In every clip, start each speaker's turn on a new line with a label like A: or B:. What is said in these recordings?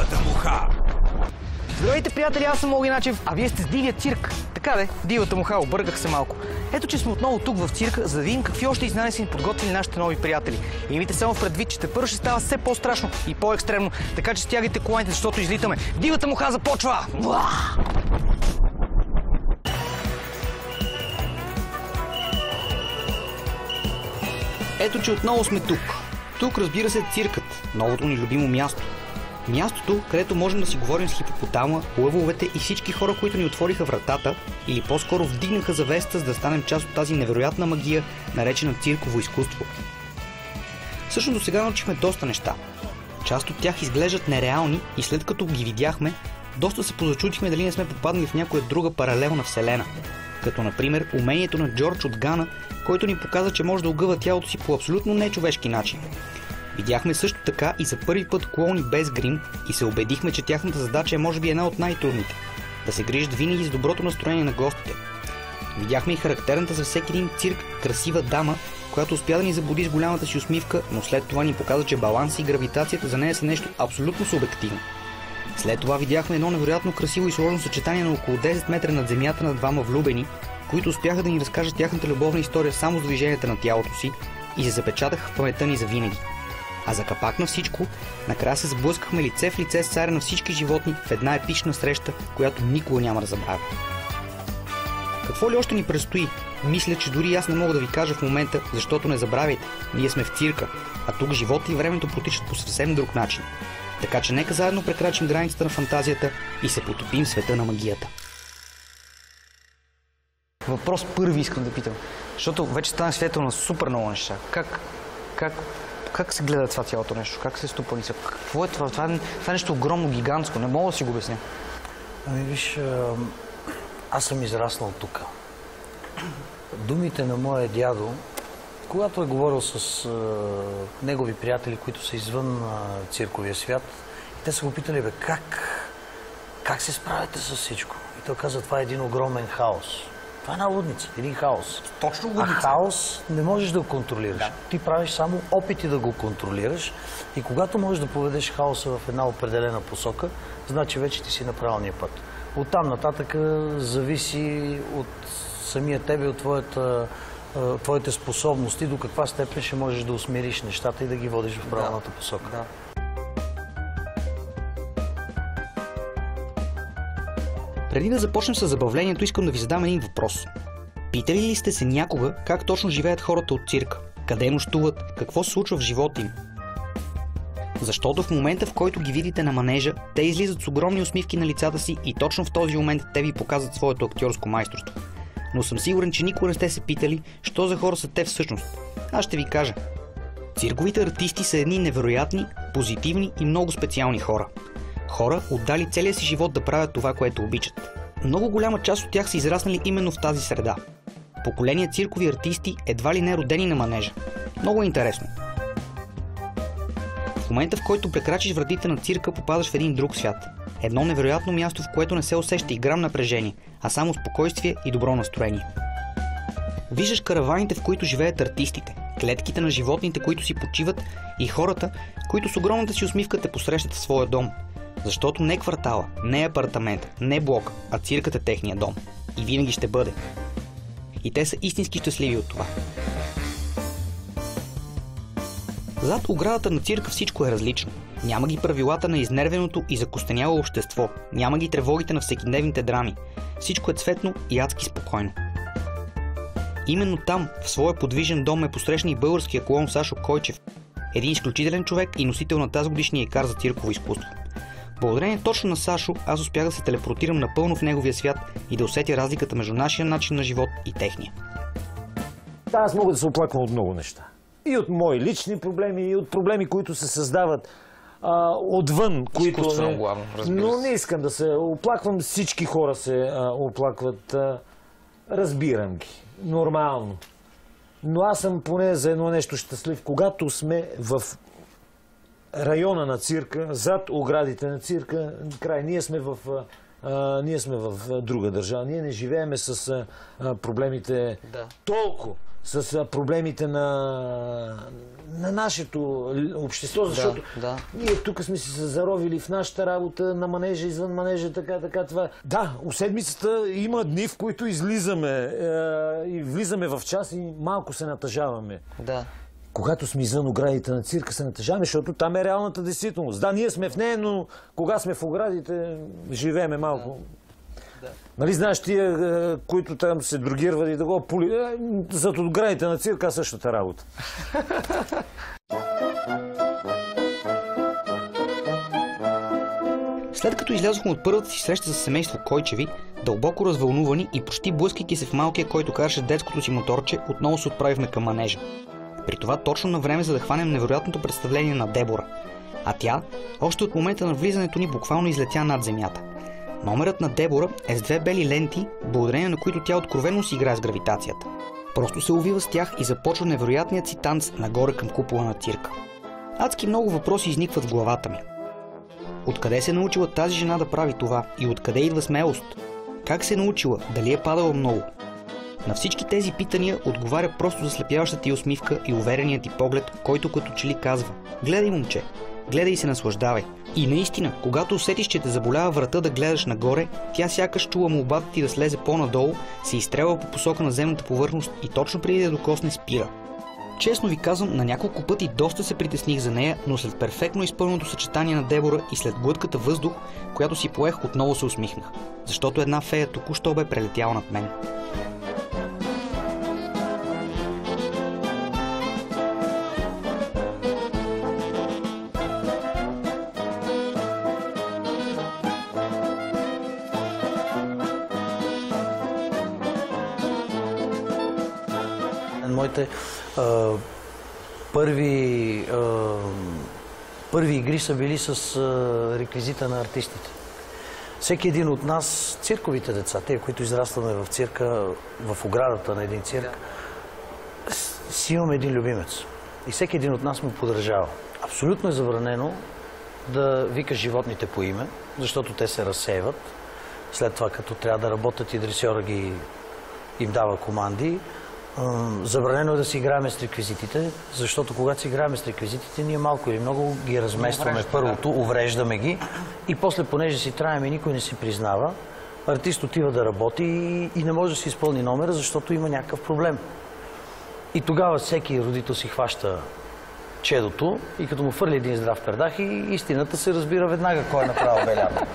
A: Дивата муха.
B: Здравейте, приятели, аз съм Оги Начев, а вие сте с Дивия цирк. Така де, Дивата муха, обърках се малко. Ето, че сме отново тук в цирка, за да видим какви още изненади са ни подготвили нашите нови приятели. И имайте само предвид, че тепърва ще става все по-страшно и по-екстремно, така че стягайте коланите, защото излитаме. Дивата муха започва! Ето, че отново сме тук. Тук, разбира се, циркът, новото ни любимо място. Мястото, където можем да си говорим с хипопотама, лъвовете и всички хора, които ни отвориха вратата или по-скоро вдигнаха завесата, за да станем част от тази невероятна магия, наречена цирково изкуство. Всъщност до сега научихме доста неща. Част от тях изглеждат нереални и след като ги видяхме, доста се позачудихме дали не сме попаднали в някоя друга паралелна вселена. Като например умението на Джордж от Гана, който ни показа, че може да огъва тялото си по абсолютно нечовешки начин. Видяхме също така и за първи път клоуни без грим и се убедихме, че тяхната задача е може би една от най-трудните – да се грижат винаги с доброто настроение на гостите. Видяхме и характерната за всеки един цирк красива дама, която успя да ни забуди с голямата си усмивка, но след това ни показа, че баланс и гравитацията за нея са нещо абсолютно субективно. След това видяхме едно невероятно красиво и сложно съчетание на около 10 метра над земята на двама влюбени, които успяха да ни разкажат тяхната любовна история само с движенията на тялото си и се запечатаха в паметта ни завинаги. А за капак на всичко, накрая се сблъскахме лице в лице с царя на всички животни в една епична среща, която никога няма да забравя. Какво ли още ни предстои? Мисля, че дори аз не мога да ви кажа в момента, защото не забравяйте, ние сме в цирка, а тук живота и времето протичат по съвсем друг начин. Така че нека заедно прекрачим границата на фантазията и се потопим в света на магията. Въпрос първи искам да питам, защото вече стана свидетел на супер много неща. Как се гледа това цялото нещо? Как се стопани? Какво е това? Това е нещо огромно, гигантско. Не мога да си го обясня.
C: Ами виж, аз съм израснал тук. Думите на моя дядо, когато е говорил с негови приятели, които са извън цирковия свят, и те са го питали, бе, как се справяте с всичко? И той каза, това е един огромен хаос. Това е една лудница, един хаос.
B: Точно лудница.
C: А хаос не можеш да го контролираш. Да. Ти правиш само опити да го контролираш и когато можеш да поведеш хаоса в една определена посока, значи вече ти си на правилния път. Оттам нататък зависи от самия тебе, от твоите способности, до каква степен ще можеш да усмириш нещата и да ги водиш в правилната посока. Да.
B: Преди да започнем с забавлението, искам да ви задам един въпрос. Питали ли сте се някога как точно живеят хората от цирка? Къде нощуват? Какво се случва в живота им? Защото в момента, в който ги видите на манежа, те излизат с огромни усмивки на лицата си и точно в този момент те ви показват своето актьорско майсторство. Но съм сигурен, че никога не сте се питали, що за хора са те всъщност. Аз ще ви кажа. Цирковите артисти са едни невероятни, позитивни и много специални хора. Хора, отдали целия си живот да правят това, което обичат. Много голяма част от тях са израснали именно в тази среда. Поколения циркови артисти едва ли не родени на манежа. Много интересно. В момента, в който прекрачиш вратите на цирка, попадаш в един друг свят. Едно невероятно място, в което не се усеща и грам напрежение, а само спокойствие и добро настроение. Виждаш караваните, в които живеят артистите, клетките на животните, които си почиват и хората, които с огромната си усмивка те посрещат в своя дом. Защото не квартала, не апартамент, не блок, а циркът е техния дом. И винаги ще бъде. И те са истински щастливи от това. Зад оградата на цирка всичко е различно. Няма ги правилата на изнервеното и закостеняло общество. Няма ги тревогите на всекидневните драми. Всичко е цветно и адски спокойно. Именно там, в своя подвижен дом, ме посрещна и българския клоун Сашо Койчев. Един изключителен човек и носител на тази годишния икар за цирково изкуство. Благодарение точно на Сашо, аз успях да се телепортирам напълно в неговия свят и да усетя разликата между нашия начин на живот и техния.
D: Да, аз мога да се оплаквам от много неща. И от мои лични проблеми, и от проблеми, които се създават отвън.
B: Изкуствено главно, разбира се.
D: Но не искам да се оплаквам. Всички хора се оплакват. Разбирам ги. Нормално. Но аз съм поне за едно нещо щастлив. Когато сме в района на цирка, зад оградите на цирка, ние сме в друга държава. Ние не живееме с проблемите толкова, с проблемите на нашето общество, защото ние тук сме си се заровили в нашата работа, на манежа, извън манежа, така, това. Да, у седмицата има дни, в които излизаме и влизаме в час и малко се натъжаваме.
B: Да.
D: Когато сме извън оградите на цирка, се натъжаваме, защото там е реалната действителност. Да, ние сме в нея, но кога сме в оградите, живееме малко. Да. Нали знаеш тия, които там се дрогирват и да го поли... Зад оградите на цирка същата работа.
B: След като излязохме от първата си среща с семейство Койчеви, дълбоко развълнувани и почти блъскайки се в малкия, който караше детското си моторче, отново се отправихме към манежа. При това точно на време, за да хванем невероятното представление на Дебора. А тя, още от момента на влизането ни, буквално излетя над земята. Номерът на Дебора е с 2 бели ленти, благодарение на които тя откровено си играе с гравитацията. Просто се увива с тях и започва невероятният си танц нагоре към купола на цирка. Адски много въпроси изникват в главата ми. Откъде се е научила тази жена да прави това и откъде идва смелост? Как се е научила? Дали е падала много? На всички тези питания отговаря просто заслепяващата ти усмивка и увереният ти поглед, който като че ли казва: гледай, момче, гледай и се наслаждавай. И наистина, когато усетиш, че те заболява врата да гледаш нагоре, тя сякаш чула молбата ти да слезе по-надолу, се изстрелва по посока на земната повърхност и точно преди да докосне спира. Честно ви казвам, на няколко пъти доста се притесних за нея, но след перфектно изпълненото съчетание на Дебора и след глътката въздух, която си поех, отново се усмихнах, защото една фея току-що бе прелетяла над мен.
C: Моите първи игри са били с реквизита на артистите. Всеки един от нас, цирковите деца, те, които израстваме в цирка, в оградата на един цирк, си имаме един любимец. И всеки един от нас му подражава. Абсолютно е забранено да викаш животните по име, защото те се разсейват. След това, като трябва да работят и дресьора им дава команди. Забранено е да си играем с реквизитите, защото когато си играем с реквизитите, ние малко или много ги разместваме първото, увреждаме ги и после, понеже си траем и никой не си признава, артист отива да работи и не може да си изпълни номера, защото има някакъв проблем. И тогава всеки родител си хваща чедото и като му фърли един здрав пердах и истината се разбира веднага кой е направил белята.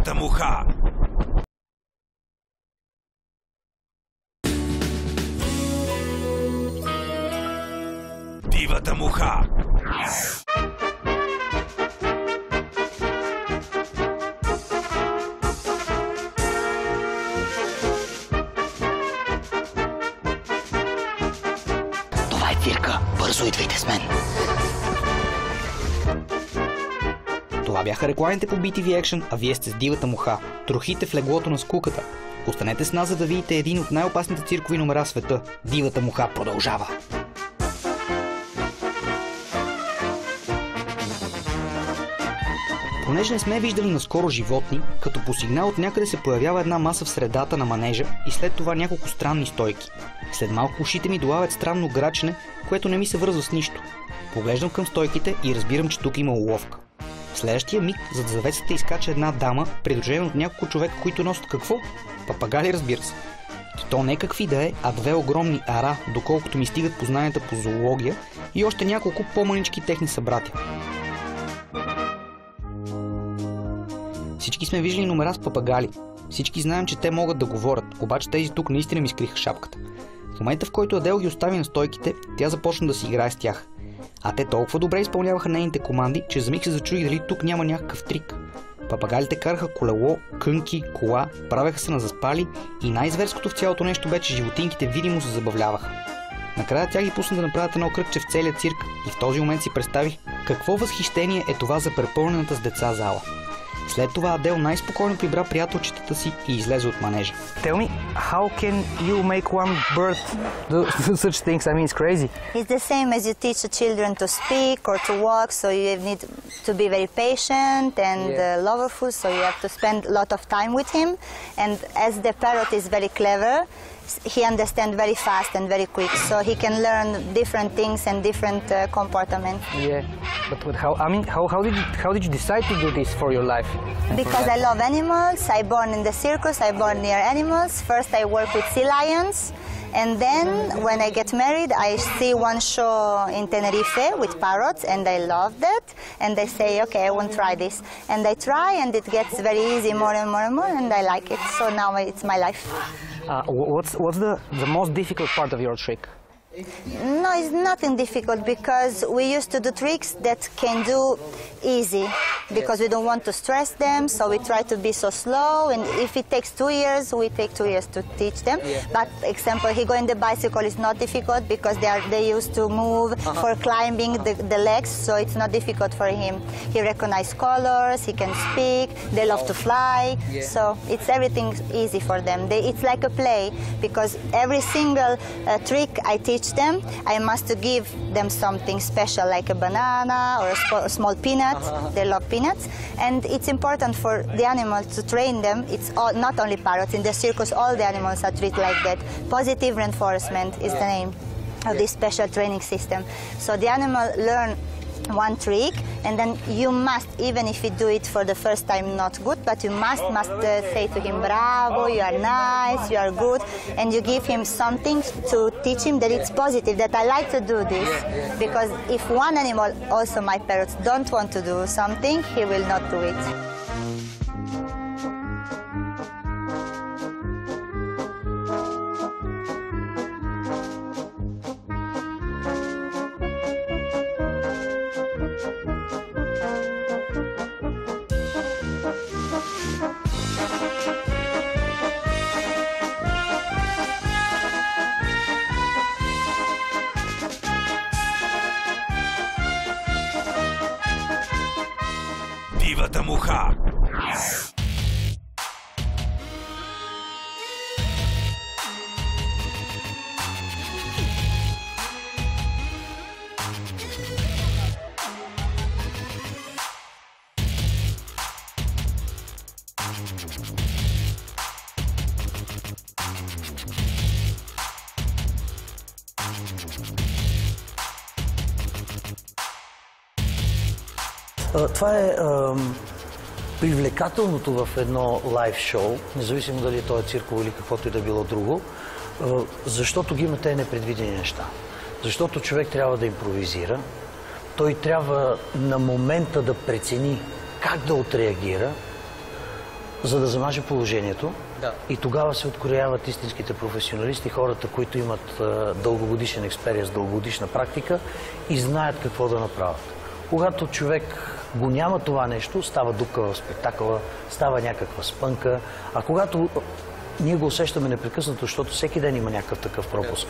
A: Дивата муха. Дивата муха.
B: Това е цирка. Бързо идвайте с мен. Това бяха рекламите по BTV Action, а вие сте с Дивата муха. Трохите в леглото на скуката. Останете с нас, за да видите един от най-опасните циркови номера в света. Дивата муха продължава. Понеже не сме виждали наскоро животни, като по сигнал от някъде се появява една маса в средата на манежа и след това няколко странни стойки. След малко ушите ми долавят странно грачене, което не ми се връзва с нищо. Поглеждам към стойките и разбирам, че тук има уловка. В следващия миг зад завесата изкача една дама, придружена от няколко човека, които носят какво? Папагали, разбира се. И то не какви да е, а две огромни ара, доколкото ми стигат познанията по зоология, и още няколко по-мънички техни събратя. Всички сме виждали номера с папагали. Всички знаем, че те могат да говорят, обаче тези тук наистина ми скриха шапката. В момента, в който Адел ги остави на стойките, тя започна да си играе с тях. А те толкова добре изпълняваха нейните команди, че за миг се зачудих дали тук няма някакъв трик. Папагалите караха колело, кънки, кола, правеха се на заспали и най-зверското в цялото нещо бе, че животинките видимо се забавляваха. Накрая тя ги пусна да направят едно кръгче в целия цирк и в този момент си представих какво възхищение е това за препълнената с деца зала. След това Адел най-спокойно прибра приятелчетата си и излезе от манежа.
E: Tell me, how can you make one bird do such things? I mean, it's crazy.
F: It's the same as you teach the children to speak or to walk, so you need to be very patient and loverful, so you have to spend a lot of time with him. And as the parrot is very clever, he understands very fast and very quick, so he can learn different things and different comportments.
E: Yeah, but how? I mean, how did you decide to do this for your life?
F: Because I love animals. I born in the circus. I born near animals. First, I work with sea lions, and then when I get married, I see one show in Tenerife with parrots, and I love that. And I say, okay, I want to try this, and I try, and it gets very easy, more and more and more, and I like it. So now it's my life.
E: What's the most difficult part of your trick?
F: No, it's nothing difficult because we used to do tricks that can do easy because we don't want to stress them, so we try to be so slow, and if it takes 2 years, we take 2 years to teach them. But example, he going the bicycle is not difficult because they used to move for climbing the legs, so it's not difficult for him. He recognizes colors, he can speak, they love to fly, so it's everything easy for them. It's like a play because every single trick I teach them, I must give them something special like a banana or a small peanut. They love peanuts, and it's important for the animals to train them. It's not only parrots. In the circus, all the animals are treated like that. Positive reinforcement is the name of this special training system. So the animal learn one trick, and then you must, even if you do it for the first time not good, but you must say to him, bravo, you are nice, you are good, and you give him something to teach him that it's positive, that I like to do this, because if one animal, also my parrots, don't want to do something, he will not do it.
A: Дивата муха.
C: Това е привлекателното в едно лайв шоу, независимо дали то е цирково или каквото и да било друго, защото ги има тези непредвидени неща. Защото човек трябва да импровизира, той трябва на момента да прецени как да отреагира за да замаже положението.
B: Да.
C: И тогава се открояват истинските професионалисти, хората, които имат дългогодишен експериенс, дългогодишна практика и знаят какво да направят. Когато човек го няма това нещо, става дупка в спектакъла, става някаква спънка, а когато ние го усещаме непрекъснато, защото всеки ден има някакъв такъв пропуск.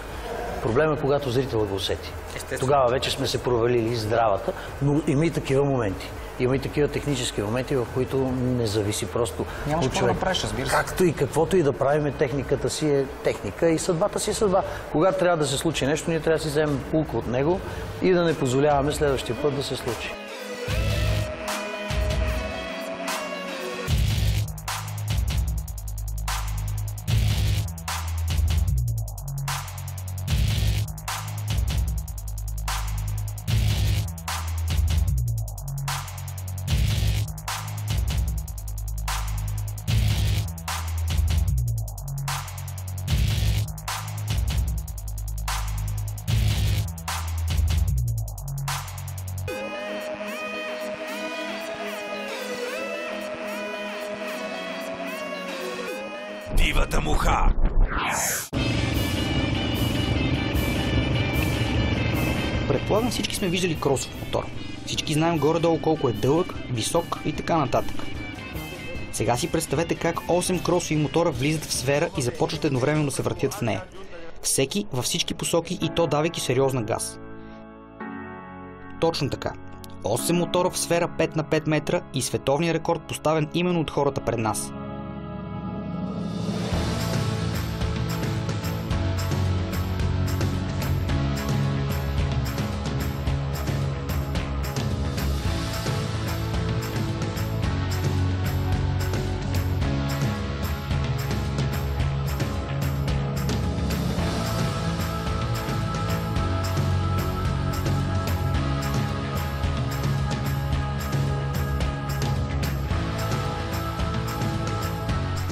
C: Проблемът е, когато зрителът го усети. Тогава вече сме се провалили здравата, но има и такива моменти. Има и такива технически моменти, в които не зависи просто
B: Нямаш
C: от
B: какво
C: човек.
B: да правиш, разбира се.
C: Както и каквото и да правим, техниката си е техника и съдбата си е съдба. Когато трябва да се случи нещо, ние трябва да си вземем пулка от него и да не позволяваме следващия път да се случи.
A: Дивата муха.
B: Предполагам, всички сме виждали кросов мотор. Всички знаем горе-долу колко е дълъг, висок и така нататък. Сега си представете как 8 кросови мотора влизат в сфера и започват едновременно да се въртят в нея. Всеки във всички посоки и то давайки сериозна газ. Точно така. 8 мотора в сфера 5 на 5 метра и световният рекорд поставен именно от хората пред нас.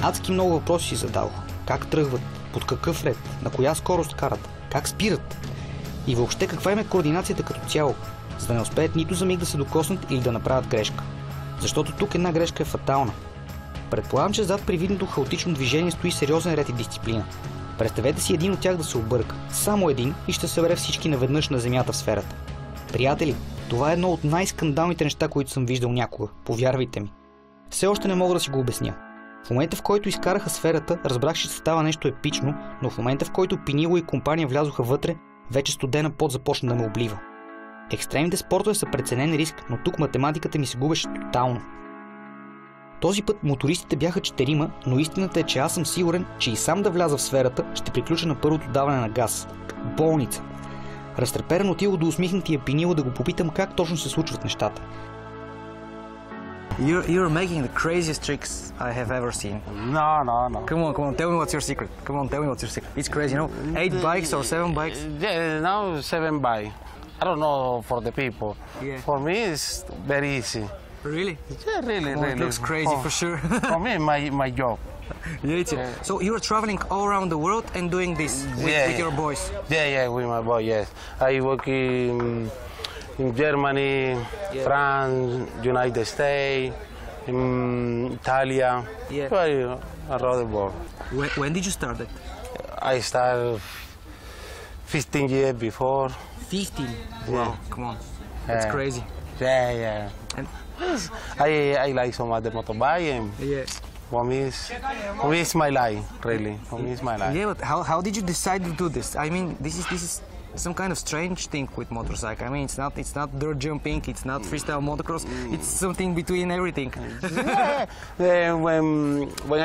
B: Адски много въпроси си зададох. Как тръгват? Под какъв ред? На коя скорост карат? Как спират? И въобще каква им е координацията като цяло, за да не успеят нито за миг да се докоснат или да направят грешка. Защото тук една грешка е фатална. Предполагам, че зад привидното хаотично движение стои сериозен ред и дисциплина. Представете си един от тях да се обърка. Само един и ще събере всички наведнъж на земята в сферата. Приятели, това е едно от най-скандалните неща, които съм виждал някога. Повярвайте ми. Все още не мога да си го обясня. В момента, в който изкараха сферата, разбрах, че става нещо епично, но в момента, в който Пинило и компания влязоха вътре, вече студена пот започна да ме облива. Екстремните спортове са преценен риск, но тук математиката ми се губеше тотално. Този път мотористите бяха 4, но истината е, че аз съм сигурен, че и сам да вляза в сферата, ще приключа на първото даване на газ. Болница. Разтреперен отива до усмихнатия Пинило да го попитам как точно се случват нещата.
E: You're making the craziest tricks I have ever seen.
G: No.
E: Come on, tell me what's your secret. Come on, tell me what's your secret. It's crazy, you know? 8 bikes or 7 bikes?
G: Yeah, now 7 bikes. I don't know for the people.
E: Yeah.
G: For me, it's very easy.
E: Really?
G: Yeah, really.
E: It looks crazy for sure.
G: For me, my job.
E: Yeah, it's So you're traveling all around the world and doing this with your boys?
G: Yeah, with my boy, yes. I work in Germany, France, United States, Italy, around the world.
E: When did you start it?
G: I started 15 years before.
E: 15? Wow, come on. That's crazy.
G: Yeah.
E: And
G: I like so much the motorbike and
E: yeah.
G: for me it's my life, really. For me it's my life.
E: Yeah, but how did you decide to do this? I mean, this is some kind of strange thing with motorcycle. I mean, it's not dirt jumping, it's not freestyle motocross. It's something between everything.
G: Yeah. When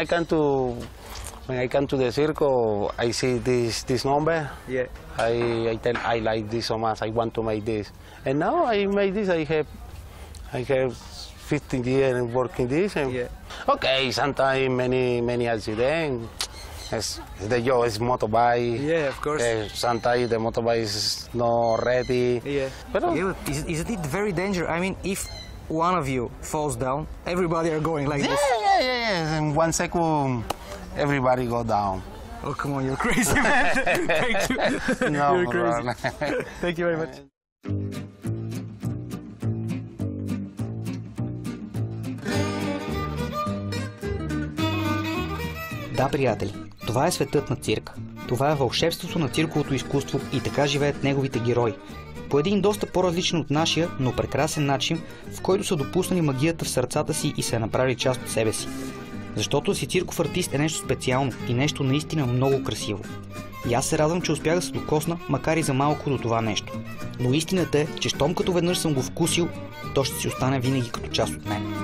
G: I come to the circle, I see this number.
E: Yeah.
G: I tell I like this so much. I want to make this, and now I make this. I have 15 years working this. And okay, sometimes many accidents. The job is motorbike.
E: Yeah, of course.
G: Sometimes the motorbike is not ready.
E: Yeah. But isn't it very dangerous? I mean, if one of you falls down, everybody are going like this.
G: Yeah. In 1 second, everybody go down.
E: Oh, come on, you're crazy, man. Thank you.
G: No,
E: You're crazy.
G: bro.
E: Thank you very much.
B: Да, приятели, това е светът на цирка. Това е вълшебството на цирковото изкуство и така живеят неговите герои. По един доста по-различен от нашия, но прекрасен начин, в който са допуснали магията в сърцата си и се направили част от себе си. Защото да си цирков артист е нещо специално и нещо наистина много красиво. И аз се радвам, че успях да се докосна, макар и за малко до това нещо. Но истината е, че щом като веднъж съм го вкусил, то ще си остане винаги като част от мен.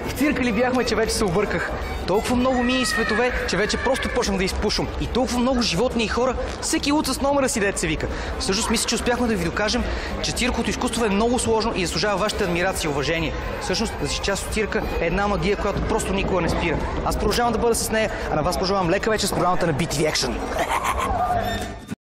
E: В цирка ли бяхме, че вече се обърках? Толкова много мини светове, че вече просто почнах да изпушвам. И толкова много животни и хора, всеки луд с номера си, дете се вика. Всъщност мисля, че успяхме да ви докажем, че цирковото изкуство е много сложно и заслужава вашата адмирация и уважение. Всъщност да си част от цирка е една магия, която просто никога не спира. Аз продължавам да бъда с нея, а на вас пожелавам лека вечер с програмата на BTV Action.